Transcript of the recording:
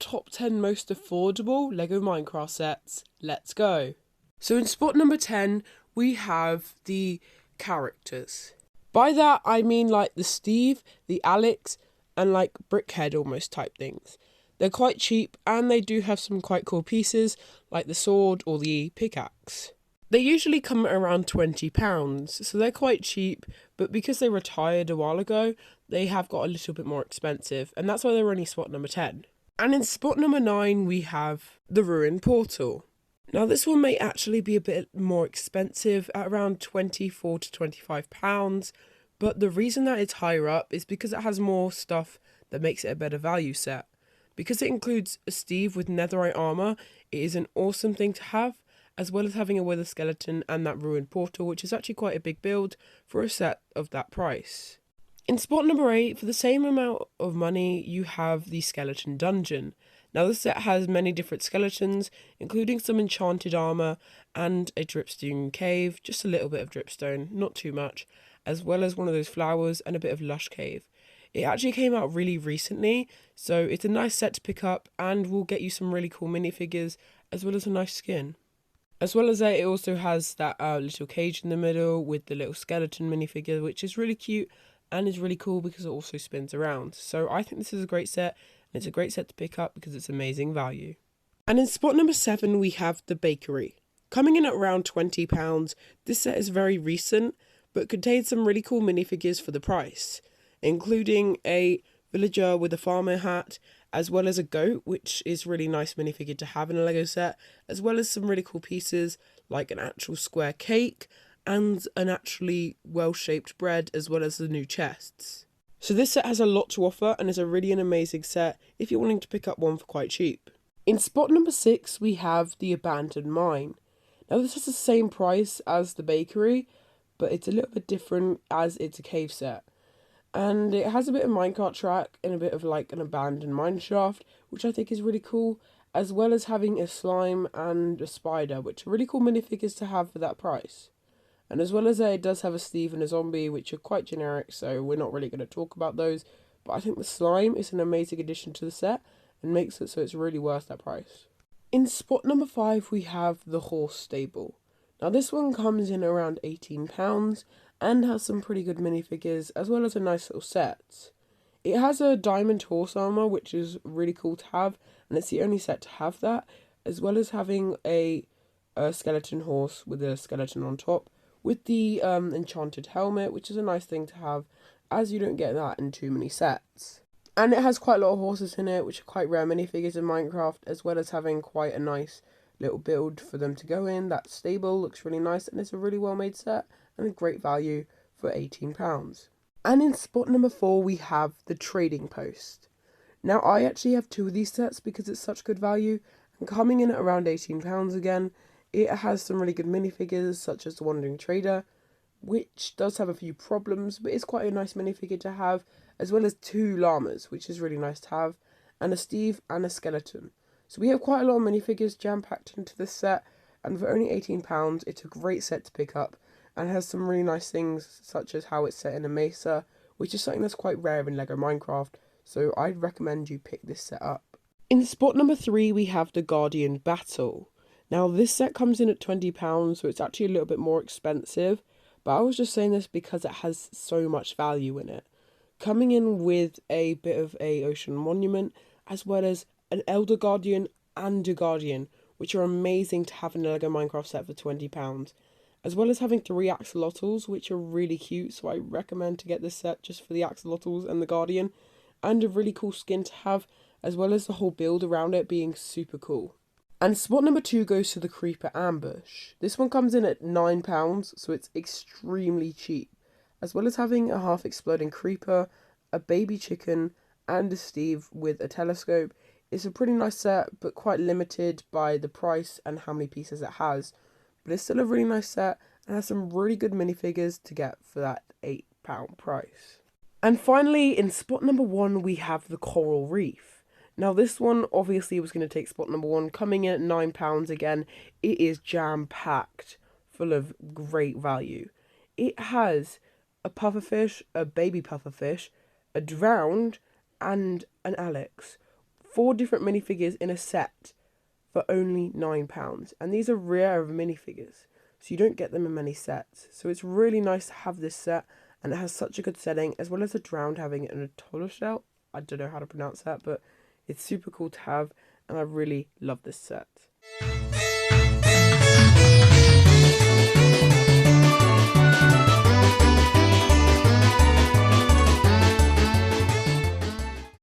top 10 most affordable LEGO Minecraft sets. Let's go. So in spot number 10, we have the characters. By that, I mean like the Steve, the Alex, and like Brickhead almost type things. They're quite cheap and they do have some quite cool pieces like the sword or the pickaxe. They usually come at around £20, so they're quite cheap, but because they retired a while ago, they have got a little bit more expensive, and that's why they're only spot number 10. And in spot number 9, we have the Ruined Portal. Now this one may actually be a bit more expensive at around £24 to £25, but the reason that it's higher up is because it has more stuff that makes it a better value set. Because it includes a Steve with netherite armor, it is an awesome thing to have, as well as having a wither skeleton and that ruined portal, which is actually quite a big build for a set of that price. In spot number 8, for the same amount of money, you have the skeleton dungeon. Now this set has many different skeletons, including some enchanted armor and a dripstone cave, just a little bit of dripstone, not too much, as well as one of those flowers and a bit of lush cave. It actually came out really recently, so it's a nice set to pick up and will get you some really cool minifigures as well as a nice skin. As well as that, it also has that little cage in the middle with the little skeleton minifigure, which is really cute and is really cool because it also spins around. So I think this is a great set, and it's a great set to pick up because it's amazing value. And in spot number 7, we have the bakery. Coming in at around £20, this set is very recent, but contains some really cool minifigures for the price, including a villager with a farmer hat, as well as a goat, which is really nice minifigure to have in a LEGO set, as well as some really cool pieces like an actual square cake and an actually well-shaped bread, as well as the new chests. So this set has a lot to offer and is a really an amazing set if you're wanting to pick up one for quite cheap. In spot number 6, we have the abandoned mine. Now this is the same price as the bakery, but it's a little bit different as it's a cave set. And it has a bit of minecart track and a bit of like an abandoned mine shaft, which I think is really cool, as well as having a slime and a spider, which are really cool minifigures to have for that price. And as well as that, it does have a Steve and a zombie, which are quite generic, so we're not really going to talk about those. But I think the slime is an amazing addition to the set and makes it so it's really worth that price. In spot number 5, we have the horse stable. Now this one comes in around £18 and has some pretty good minifigures as well as a nice little set. It has a diamond horse armor, which is really cool to have, and it's the only set to have that, as well as having a skeleton horse with a skeleton on top, with the enchanted helmet, which is a nice thing to have, as you don't get that in too many sets. And it has quite a lot of horses in it, which are quite rare minifigures in Minecraft, as well as having quite a nice little build for them to go in. That stable looks really nice, and it's a really well made set and a great value for £18. And in spot number 4, we have the trading post. Now I actually have 2 of these sets because it's such good value, and coming in at around £18 again, it has some really good minifigures such as the Wandering Trader, which does have a few problems, but it's quite a nice minifigure to have, as well as 2 llamas, which is really nice to have, and a Steve and a skeleton. So we have quite a lot of minifigures jam-packed into this set, and for only £18, it's a great set to pick up, and has some really nice things, such as how it's set in a mesa, which is something that's quite rare in LEGO Minecraft, so I'd recommend you pick this set up. In spot number 3, we have the Guardian Battle. Now this set comes in at £20, so it's actually a little bit more expensive, but I was just saying this because it has so much value in it. Coming in with a bit of a ocean monument, as well as an Elder Guardian and a Guardian, which are amazing to have in a LEGO Minecraft set for £20. As well as having 3 axolotls, which are really cute, so I recommend to get this set just for the axolotls and the Guardian, and a really cool skin to have, as well as the whole build around it being super cool. And spot number 2 goes to the Creeper Ambush. This one comes in at £9, so it's extremely cheap, as well as having a half-exploding creeper, a baby chicken, and a Steve with a telescope. It's a pretty nice set, but quite limited by the price and how many pieces it has. But it's still a really nice set and has some really good minifigures to get for that £8 price. And finally, in spot number 1, we have the Coral Reef. Now this one obviously was going to take spot number 1, coming in at £9 again. It is jam-packed, full of great value. It has a pufferfish, a baby pufferfish, a drowned, and an Alex. 4 different minifigures in a set for only £9. And these are rare minifigures, so you don't get them in many sets. So it's really nice to have this set, and it has such a good setting, as well as the drowned having it in a taller shell. I don't know how to pronounce that, but it's super cool to have, and I really love this set.